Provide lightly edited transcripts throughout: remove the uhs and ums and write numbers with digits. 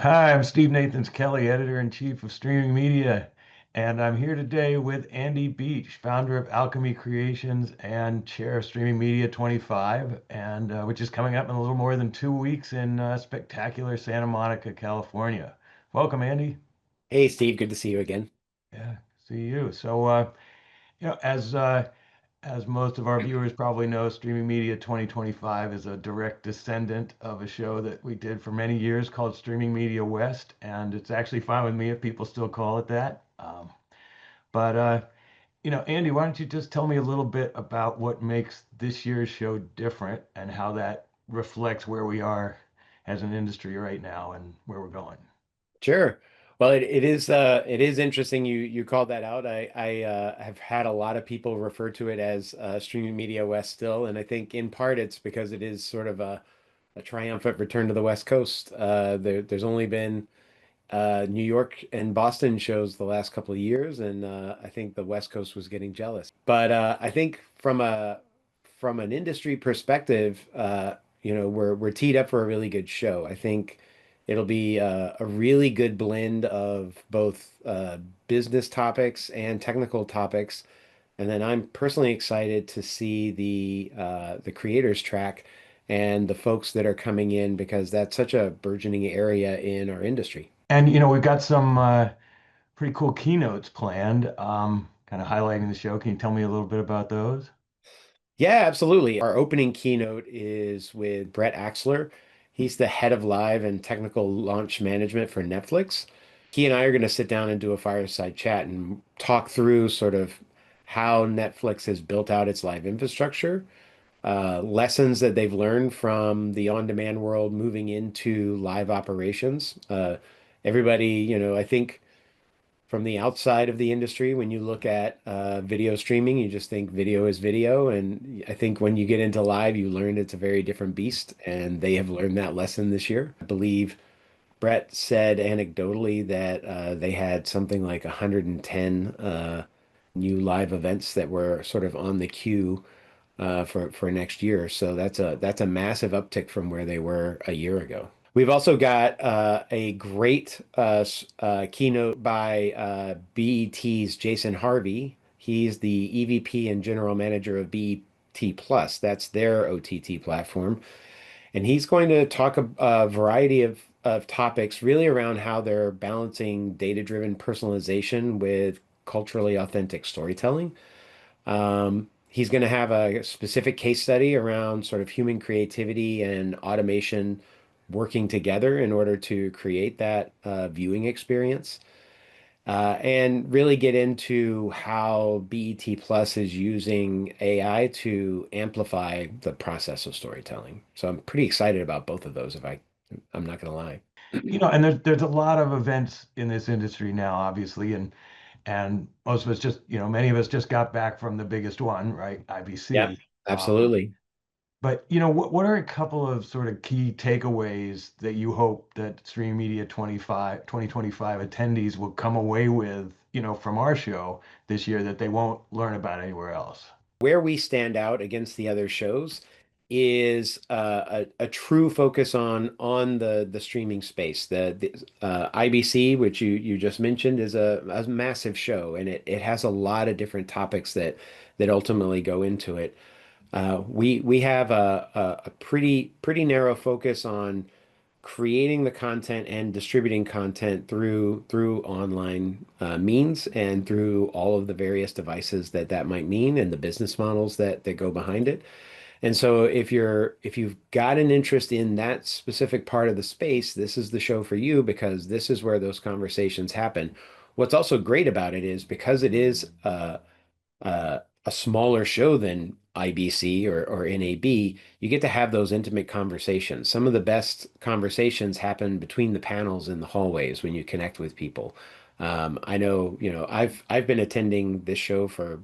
Hi, I'm Steve Nathans Kelly, editor-in-chief of Streaming Media, and I'm here today with Andy Beach, founder of Alchemy Creations and chair of Streaming Media 25, and which is coming up in a little more than 2 weeks in spectacular Santa Monica, California. Welcome, Andy. Hey Steve, good to see you again. Yeah, see you. So, as most of our viewers probably know, Streaming Media 2025 is a direct descendant of a show that we did for many years called Streaming Media West, and it's actually fine with me if people still call it that. But Andy, why don't you just tell me a little bit about what makes this year's show different and how that reflects where we are as an industry right now and where we're going? Sure. Well, it is interesting you called that out. I have had a lot of people refer to it as Streaming Media West still, and I think in part it's because it is sort of a triumphant return to the West Coast. There's only been New York and Boston shows the last couple of years, and I think the West Coast was getting jealous. But I think from an industry perspective, we're teed up for a really good show. I think it'll be a really good blend of both business topics and technical topics. And then I'm personally excited to see the creators track and the folks that are coming in because that's such a burgeoning area in our industry. And we've got some pretty cool keynotes planned, kind of highlighting the show. Can you tell me a little bit about those? Yeah, absolutely. Our opening keynote is with Brett Axler. He's the head of live and technical launch management for Netflix. He and I are going to sit down and do a fireside chat and talk through sort of how Netflix has built out its live infrastructure, lessons that they've learned from the on-demand world moving into live operations. Everybody, I think from the outside of the industry, when you look at video streaming, you just think video is video. And I think when you get into live, you learn it's a very different beast. And they have learned that lesson this year. I believe Brett said anecdotally that they had something like 110 new live events that were sort of on the queue for next year. So that's a massive uptick from where they were a year ago. We've also got a great keynote by BET's Jason Harvey. He's the EVP and General Manager of BET Plus. That's their OTT platform. And he's going to talk a variety of topics really around how they're balancing data-driven personalization with culturally authentic storytelling. He's going to have a specific case study around sort of human creativity and automation working together in order to create that viewing experience. And really get into how BET Plus is using AI to amplify the process of storytelling. So I'm pretty excited about both of those, I'm not going to lie. And there's a lot of events in this industry now, obviously, and most of us just, many of us just got back from the biggest one, right? Yep, IBC. absolutely. But what are a couple of sort of key takeaways that you hope that Stream Media 2025 attendees will come away with, from our show this year that they won't learn about anywhere else? Where we stand out against the other shows is a true focus on the streaming space. The IBC, which you just mentioned, is a massive show, and it has a lot of different topics that ultimately go into it. We have a pretty narrow focus on creating the content and distributing content through online means and through all of the various devices that might mean and the business models that go behind it. And so if you've got an interest in that specific part of the space, this is the show for you because this is where those conversations happen. What's also great about it is because it is a smaller show than IBC or NAB, you get to have those intimate conversations. Some of the best conversations happen between the panels in the hallways when you connect with people. I know, I've been attending this show for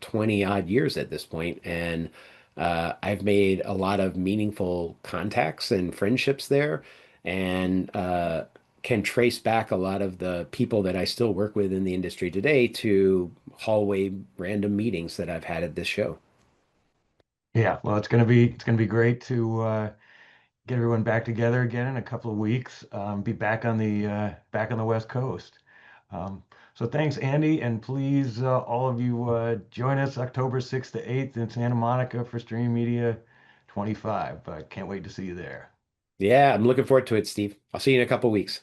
20 odd years at this point, and I've made a lot of meaningful contacts and friendships there, and can trace back a lot of the people that I still work with in the industry today to hallway random meetings that I've had at this show. Yeah, well, it's gonna be great to get everyone back together again in a couple of weeks. Be back on the West Coast. Um, so thanks, Andy, and please, all of you, join us October 6th to 8th in Santa Monica for Stream Media 25. Can't wait to see you there. Yeah, I'm looking forward to it, Steve. I'll see you in a couple weeks.